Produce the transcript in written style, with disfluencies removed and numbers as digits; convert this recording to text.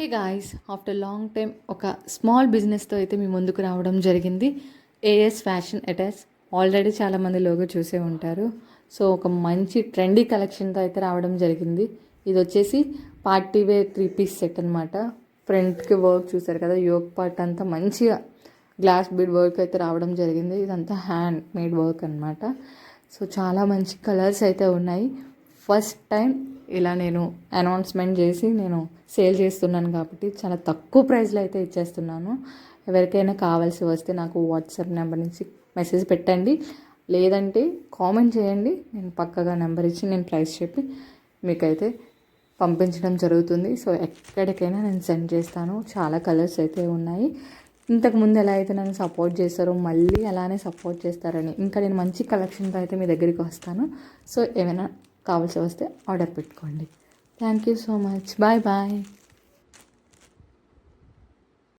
హే guys, after long time ఒక small బిజినెస్తో అయితే మీ ముందుకు రావడం జరిగింది. AS Fashion Attach. ఆల్రెడీ చాలామంది లోగో చూసే ఉంటారు. సో ఒక మంచి ట్రెండీ కలెక్షన్తో అయితే రావడం జరిగింది. ఇది వచ్చేసి పార్టీ వేర్ 3 పీస్ సెట్ అనమాట. ఫ్రంట్కి వర్క్ చూసారు కదా, యోక్ పార్ట్ అంతా మంచిగా గ్లాస్ బీడ్ వర్క్ అయితే రావడం జరిగింది. ఇదంతా హ్యాండ్ మేడ్ వర్క్ అనమాట. సో చాలా మంచి కలర్స్ అయితే ఉన్నాయి. ఫస్ట్ టైం ఇలా నేను అనౌన్స్మెంట్ చేసి నేను సేల్ చేస్తున్నాను కాబట్టి చాలా తక్కువ ప్రైస్లో అయితే ఇచ్చేస్తున్నాను. ఎవరికైనా కావాల్సి వస్తే నాకు వాట్సాప్ నెంబర్ నుంచి మెసేజ్ పెట్టండి, లేదంటే కామెంట్ చేయండి. నేను పక్కగా నెంబర్ ఇచ్చి నేను ప్రైస్ చెప్పి మీకైతే పంపించడం జరుగుతుంది. సో ఎక్కడికైనా నేను సెండ్ చేస్తాను. చాలా కలర్స్ అయితే ఉన్నాయి. ఇంతకుముందు ఎలా అయితే నన్ను సపోర్ట్ చేస్తారో మళ్ళీ అలానే సపోర్ట్ చేస్తారని ఇంకా నేను మంచి కలెక్షన్తో అయితే మీ దగ్గరికి వస్తాను. సో ఏమైనా కావాల్సి వస్తే ఆర్డర్ పెట్టుకోండి. Thank you so much. Bye bye.